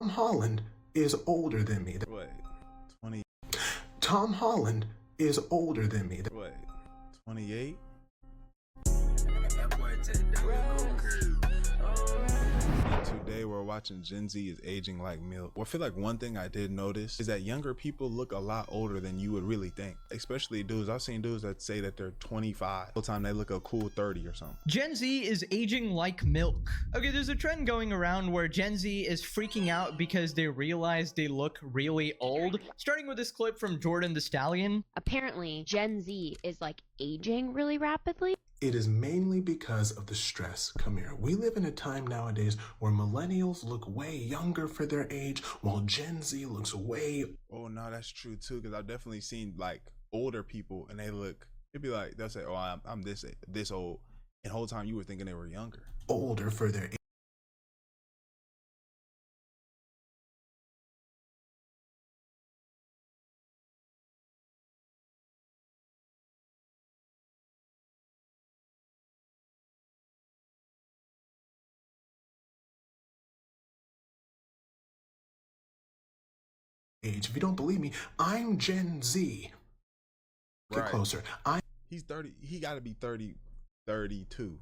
Tom Holland is older than me. Wait, 20. Tom Holland is older than me. Wait, 28. Today we're watching Gen Z is aging like milk. Well, I feel like one thing I did notice is that younger people look a lot older than you would really think. Especially dudes. I've seen dudes that say that they're 25. The whole time they look a cool 30 or something. Gen Z is aging like milk. Okay, there's a trend going around where Gen Z is freaking out because they realize they look really old. Starting with this clip from Jordan the Stallion. Apparently, Gen Z is like aging really rapidly. It is mainly because of the stress. Come here. We live in a time nowadays where millennials look way younger for their age, while Gen Z looks way... Oh no, that's true too, because I've definitely seen like older people and they look, it'd be like, they'll say, oh, I'm this old, and the whole time you were thinking they were younger. older for their age. If you don't believe me, I'm Gen Z. Get closer. He's 30. He got to be 30, 32.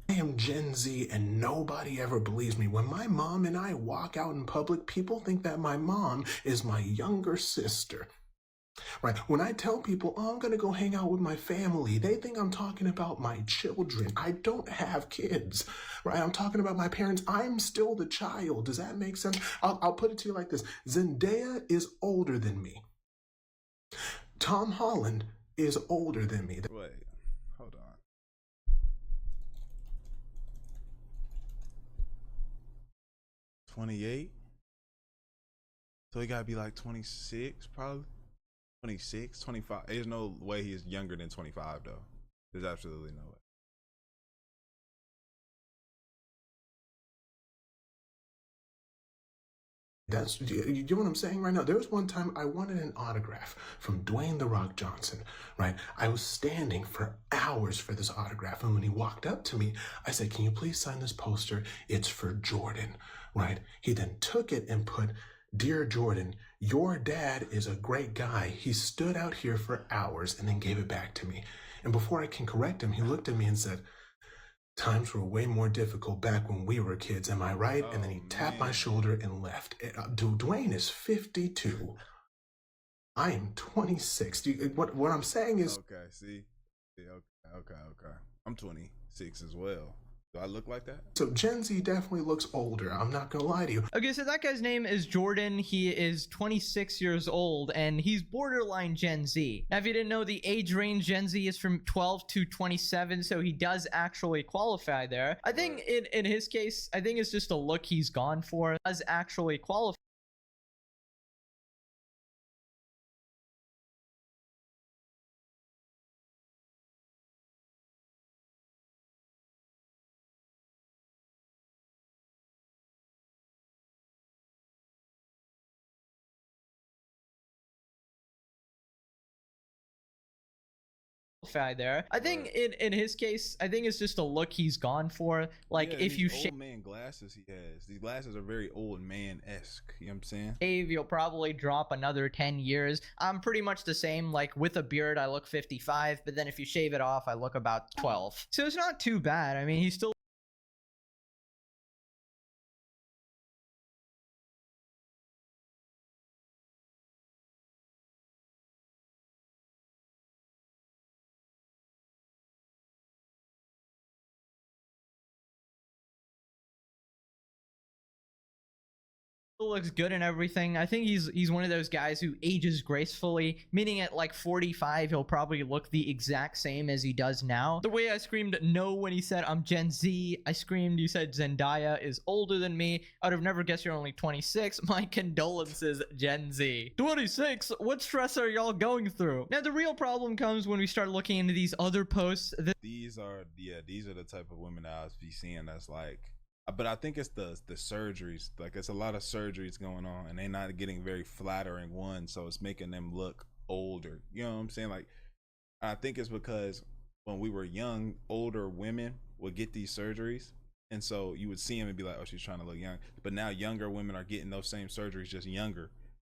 I am Gen Z and nobody ever believes me. When my mom and I walk out in public, people think that my mom is my younger sister. Right? When I tell people, oh, I'm going to go hang out with my family, they think I'm talking about my children. I don't have kids. Right? I'm talking about my parents. I'm still the child. Does that make sense? I'll put it to you like this. Zendaya is older than me. Tom Holland is older than me. Wait, hold on. $28. So he gotta be like 26, probably. 26, 25. There's no way he's younger than 25 though. There's absolutely no way. That's, you know what I'm saying right now? There was one time I wanted an autograph from Dwayne "The Rock" Johnson, right? I was standing for hours for this autograph, and when he walked up to me, I said, can you please sign this poster? It's for Jordan, right? He then took it and put, dear Jordan, your dad is a great guy. He stood out here for hours and then gave it back to me. And before I can correct him, he looked at me and said, times were way more difficult back when we were kids, am I right? And then he tapped my shoulder and left. Dwayne is 52. I am 26. What I'm saying is... Okay, see? Okay. I'm 26 as well. Do I look like that? So Gen Z definitely looks older. I'm not gonna lie to you. Okay, so that guy's name is Jordan. He is 26 years old, and he's borderline Gen Z. Now, if you didn't know, the age range Gen Z is from 12 to 27, so he does actually qualify there. I think in his case, I think it's just a look he's gone for. Does actually qualify. There, I think in his case, I think it's just a look he's gone for. Like, yeah, if you old man glasses he has, these glasses are very old man-esque. You know what I'm saying? shave, you'll probably drop another 10 years. I'm pretty much the same. Like, with a beard, I look 55, but then if you shave it off, I look about 12. So it's not too bad. I mean, he's still looks good and everything. I think he's one of those guys who ages gracefully, meaning at like 45 he'll probably look the exact same as he does now. The way I screamed no when he said I'm Gen Z, I screamed you said Zendaya is older than me. I would have never guessed you're only 26. My condolences, Gen Z. 26? What stress are y'all going through? Now the real problem comes when we start looking into these other posts. These are the type of women I was be seeing that's like, but I think it's the surgeries. Like, it's a lot of surgeries going on and they're not getting very flattering ones, so it's making them look older. You know what I'm saying? Like, I think it's because when we were young, older women would get these surgeries And so you would see him and be like, oh, she's trying to look young. But now younger women are getting those same surgeries, just younger.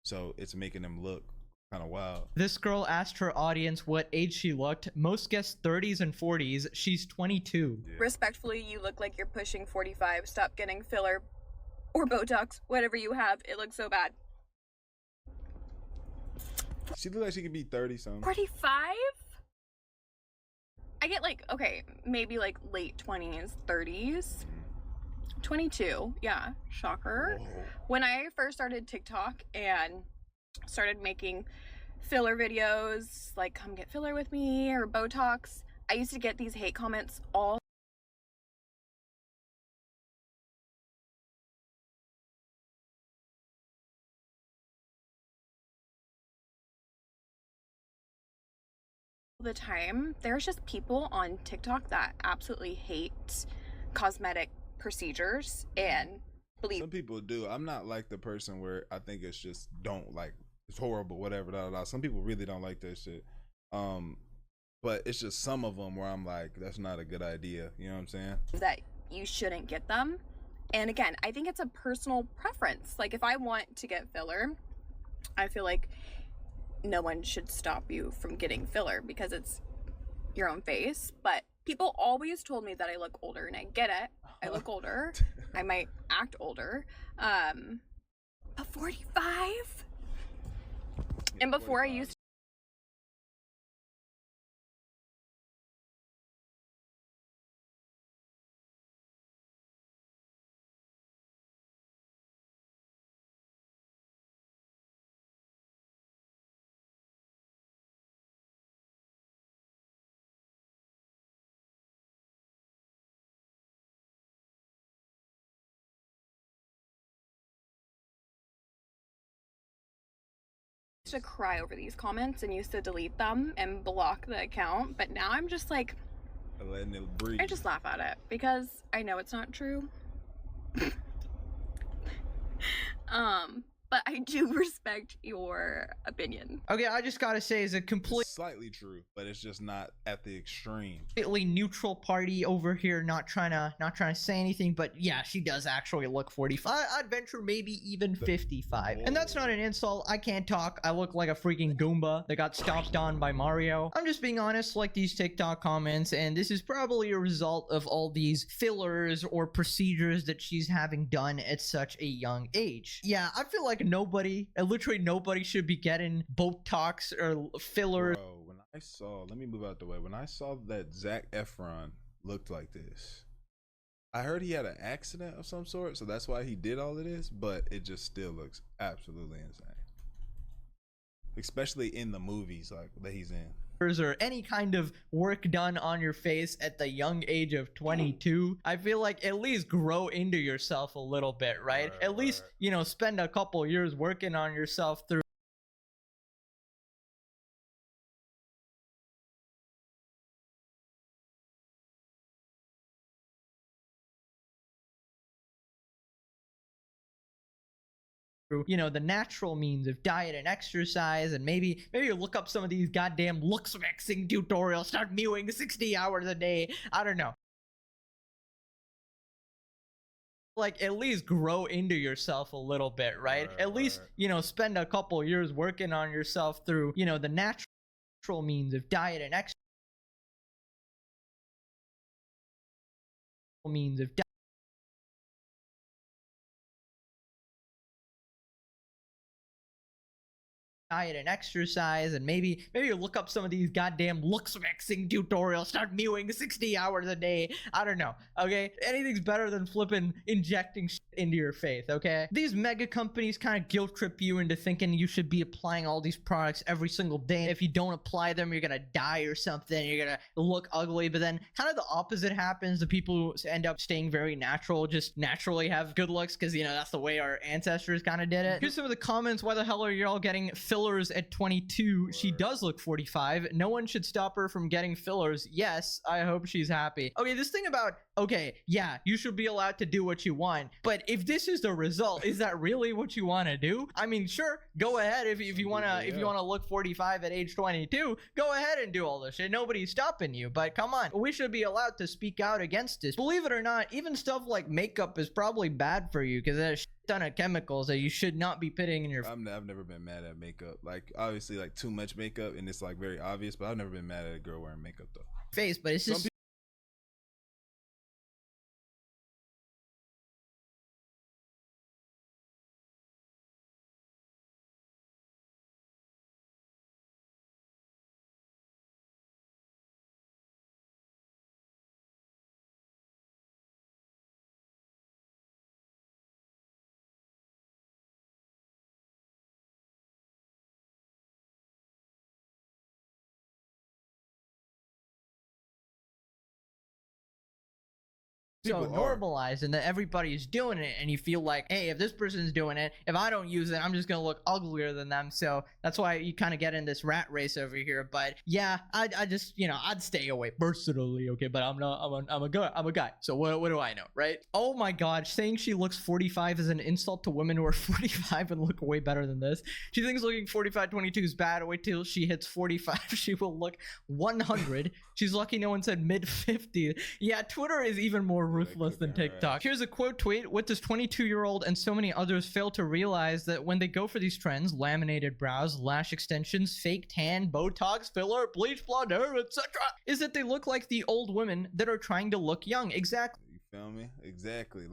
So it's making them look kind of wild. This girl asked her audience what age she looked. Most guessed 30s and 40s. She's 22. Yeah. Respectfully, you look like you're pushing 45. Stop getting filler or Botox, whatever you have. It looks so bad. She looks like she could be 30 something. 45? I get like, okay, maybe like late 20s, 30s. 22, yeah, shocker. Whoa. When I first started TikTok and started making filler videos, like come get filler with me or Botox, I used to get these hate comments all the time. There's just people on TikTok that absolutely hate cosmetic procedures and believe Some people do. I'm not like the person where I think it's just don't like, it's horrible, whatever. Da, da, da. Some people really don't like that shit. But it's just some of them where I'm like, that's not a good idea. You know what I'm saying? that you shouldn't get them. And again, I think it's a personal preference. Like if I want to get filler, I feel like no one should stop you from getting filler because it's your own face. But people always told me that I look older, and I get it. I look older. I might act older. But 45? And before I 45. used to cry over these comments and used to delete them and block the account, but now I'm just like, Letting it breathe. I just laugh at it because I know it's not true. But I do respect your opinion. Okay, I just gotta say, is a It's slightly true, but it's just not at the extreme. completely neutral party over here, not trying to say anything, but yeah, she does actually look 45. I'd venture maybe even 55. And that's not an insult. I can't talk. I look like a freaking Goomba that got stomped on by Mario. I'm just being honest, like these TikTok comments, and this is probably a result of all these fillers or procedures that she's having done at such a young age. Yeah, I feel like literally nobody should be getting Botox or filler. Bro, when I saw, let me move out the way. When I saw that Zac Efron looked like this, I heard he had an accident of some sort, so that's why he did all of this, but it just still looks absolutely insane. Especially in the movies like that he's in. Or any kind of work done on your face at the young age of 22, I feel like at least grow into yourself a little bit, right? At least, you know, spend a couple years working on yourself through you know, the natural means of diet and exercise, and maybe you look up some of these goddamn looks fixing tutorials, start mewing 60 hours a day. I don't know. Like, at least grow into yourself a little bit, right? At least, you know, spend a couple years working on yourself through, you know, the natural means of diet and exercise. Means of diet and exercise, and maybe you look up some of these goddamn looks fixing tutorials, start mewing 60 hours a day. I don't know, okay? Anything's better than flipping injecting shit into your face, okay? These mega companies kind of guilt trip you into thinking you should be applying all these products every single day. If you don't apply them, you're gonna die or something, you're gonna look ugly. But then kind of the opposite happens. The people who end up staying very natural just naturally have good looks because, you know, that's the way our ancestors kind of did it. Here's some of the comments. Why the hell are you all getting fillers at 22? She does look 45. No one should stop her from getting fillers. Yes, I hope she's happy. Okay, this thing about okay, yeah, you should be allowed to do what you want. But if this is the result, is that really what you want to do? I mean, sure, go ahead if you want to if you want to look 45 at age 22, go ahead and do all this shit. Nobody's stopping you. But come on, we should be allowed to speak out against this. Believe it or not, even stuff like makeup is probably bad for you because there's a ton of chemicals that you should not be putting in your I've never been mad at makeup. Like obviously like too much makeup and it's like very obvious, but I've never been mad at a girl wearing makeup though. face. But it's just so People are. normalized and that everybody's doing it, and you feel like, hey, if this person's doing it, if I don't use it, I'm just gonna look uglier than them. So that's why you kind of get in this rat race over here. But yeah, I just, you know, I'd stay away personally, okay? But I'm a guy, so what do I know, right? Oh my god, saying she looks 45 is an insult to women who are 45 and look way better than this. She thinks looking 45 22 is bad. Wait till she hits 45, she will look 100. She's lucky no one said mid 50. Yeah, Twitter is even more ruthless than TikTok. Here's a quote tweet. What does 22-year-old and so many others fail to realize that when they go for these trends, laminated brows, lash extensions, fake tan, Botox, filler, bleach blonde hair, etc., is that they look like the old women that are trying to look young. Exactly. You feel me? Exactly.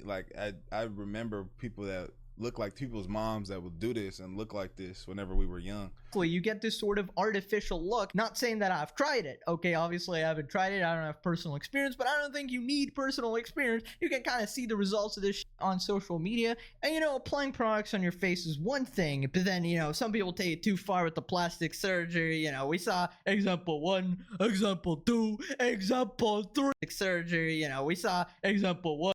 Like I remember people that look like people's moms that would do this and look like this whenever we were young. You get this sort of artificial look. Not saying that I've tried it, okay? Obviously I haven't tried it, I don't have personal experience, but I don't think you need personal experience. You can kind of see the results of this on social media, and you know, applying products on your face is one thing, but then, you know, some people take it too far with the plastic surgery. You know, we saw example 1, example 2, example 3 surgery. You know, we saw example 1,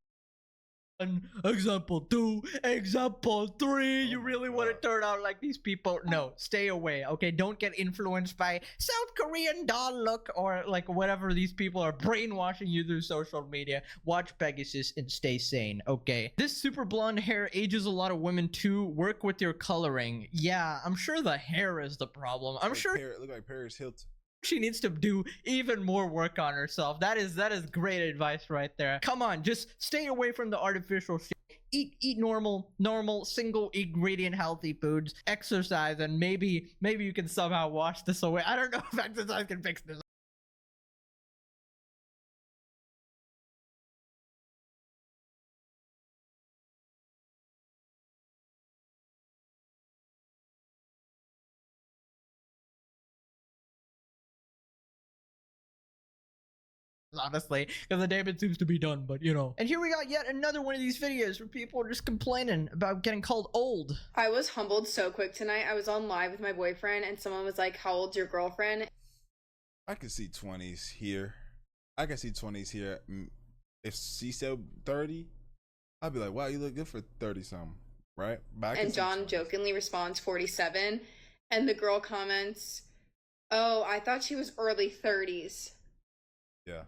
example 2, example 3. You really want to turn out like these people? No, stay away, okay? Don't get influenced by South Korean doll look or like whatever these people are brainwashing you through social media. Watch Pegasus and stay sane, okay? This super blonde hair ages a lot of women too. Work with your coloring. Yeah, I'm sure the hair is the problem. I'm sure Look like Paris Hilton. she needs to do even more work on herself. That is great advice right there. Come on, just stay away from the artificial shit. Eat normal single ingredient healthy foods, exercise, and maybe you can somehow wash this away. I don't know if exercise can fix this. Honestly, because the damage seems to be done, but you know. And here we got yet another one of these videos where people are just complaining about getting called old. I was humbled so quick tonight. I was on live with my boyfriend and someone was like, how old's your girlfriend? I can see 20s here. I can see 20s here. If she said 30, I'd be like, wow, you look good for 30 something, right? And John jokingly responds 47, and the girl comments, oh, I thought she was early 30s. Yeah.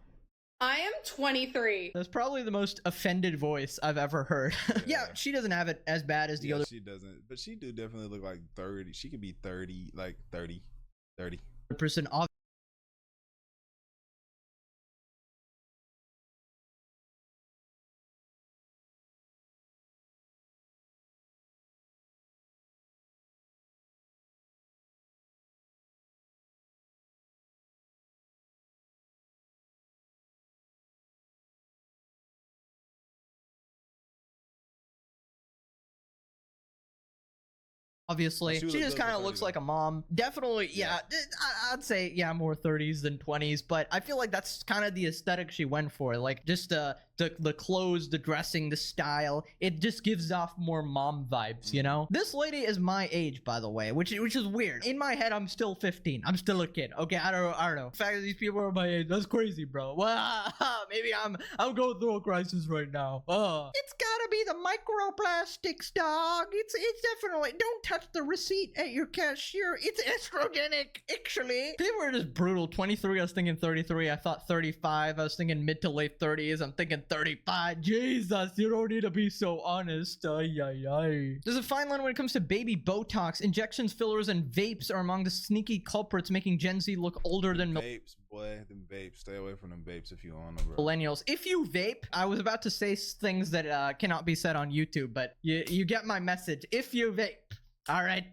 I am 23. That's probably the most offended voice I've ever heard. Yeah, she doesn't have it as bad as the other She doesn't, but she do definitely look like 30. She could be 30, like 30. person. Obviously, she just kind of looks like a mom. Definitely, yeah. I'd say, yeah, more 30s than 20s, but I feel like that's kind of the aesthetic she went for. Like, just the the clothes, the dressing, the style. It just gives off more mom vibes, you know? This lady is my age, by the way, which is weird. In my head, I'm still 15. I'm still a kid. Okay, I don't know. The fact that these people are my age, that's crazy, bro. Well, maybe I'm going through a crisis right now. It's gotta be the microplastics, dog. It's definitely, don't touch the receipt at your cashier. It's estrogenic, actually. People are just brutal. 23, I was thinking 33. I thought 35. I was thinking mid to late 30s. I'm thinking 35. Jesus, you don't need to be so honest. Ay, ay, ay. There's a fine line when it comes to baby Botox. Injections, fillers, and vapes are among the sneaky culprits making Gen Z look older than Vapes, boy, them vapes. Stay away from them vapes if you want them, bro. millennials. If you vape, I was about to say things that cannot be said on YouTube, but you get my message. If you vape. All right.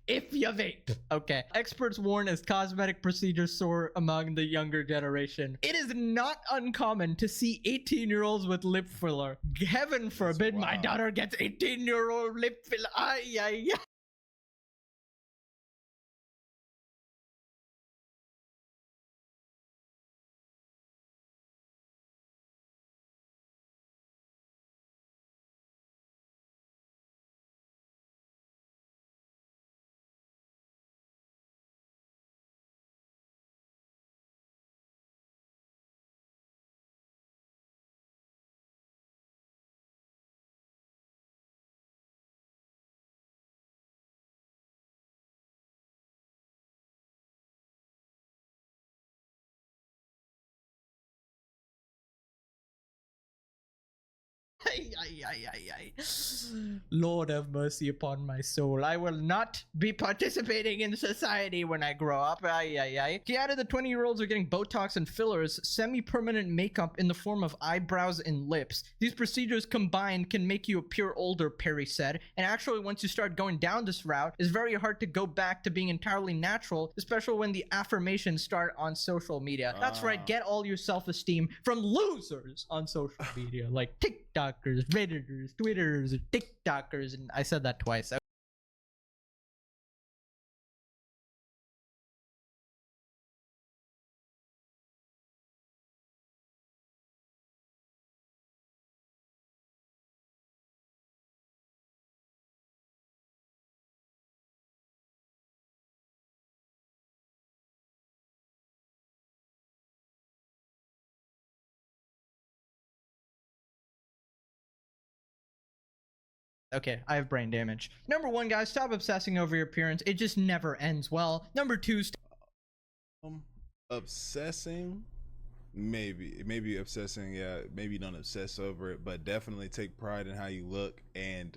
If you vape. Okay. Experts warn as cosmetic procedures soar among the younger generation. It is not uncommon to see 18-year-olds with lip filler. Heaven forbid my wild. daughter gets 18-year-old lip filler. Ay, ay, ay. Ay, ay, ay, ay, ay. Lord have mercy upon my soul. I will not be participating in society when I grow up. Ay, ay, ay. He added that 20-year-olds are getting Botox and fillers, semi-permanent makeup in the form of eyebrows and lips. These procedures combined can make you appear older, Perry said. And actually, once you start going down this route, it's very hard to go back to being entirely natural, especially when the affirmations start on social media. That's right, get all your self-esteem from losers on social media, like TikTokers, Redditors, Twitters, TikTokers, and I said that twice. Okay, I have brain damage. Number 1, guys, stop obsessing over your appearance. It just never ends well. Number 2, Obsessing, maybe obsessing. Yeah, maybe don't obsess over it, but definitely take pride in how you look, and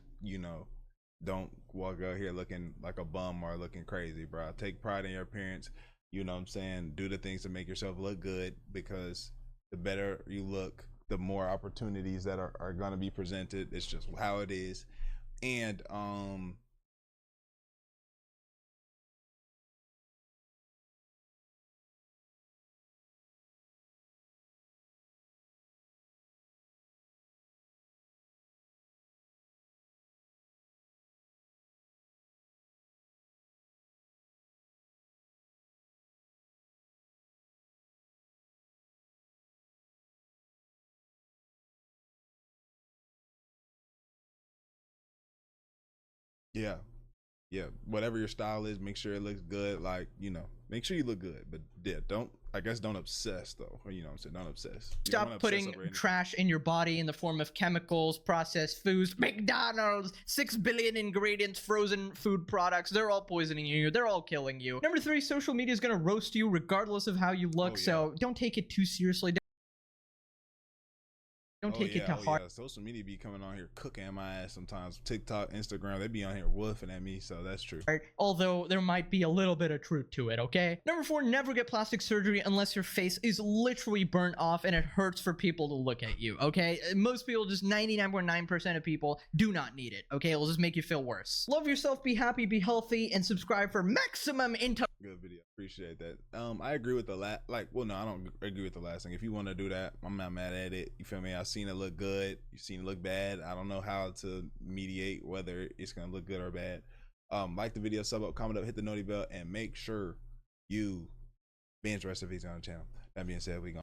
don't walk out here looking like a bum or looking crazy, bro. Take pride in your appearance. You know what I'm saying? Do the things to make yourself look good, because the better you look, the more opportunities that are going to be presented. It's just how it is. And yeah, whatever your style is, make sure it looks good. Like, make sure you look good, but yeah, don't obsess though. Or, you know what I'm saying? Don't obsess. You don't wanna stop obsess putting over anything. trash in your body in the form of chemicals, processed foods, McDonald's, 6 billion ingredients, frozen food products. They're all poisoning you. They're all killing you. Number 3, social media is going to roast you regardless of how you look. Oh, yeah. So don't take it too seriously. Don't take it to heart. Yeah. Social media be coming on here cooking my ass sometimes. TikTok, Instagram, they be on here woofing at me, so that's true. Although there might be a little bit of truth to it, okay? Number 4, never get plastic surgery unless your face is literally burnt off and it hurts for people to look at you, okay? Most people, just 99.9% of people, do not need it, okay? It'll just make you feel worse. Love yourself, be happy, be healthy, and subscribe for maximum intel. Good video. Appreciate that. I agree with the no, I don't agree with the last thing. If you want to do that, I'm not mad at it. You feel me? I've seen it look good. You've seen it look bad. I don't know how to mediate whether it's gonna look good or bad. Like the video, sub up, comment up, hit the noti bell, and make sure you binge recipes on the channel. That being said, we gonna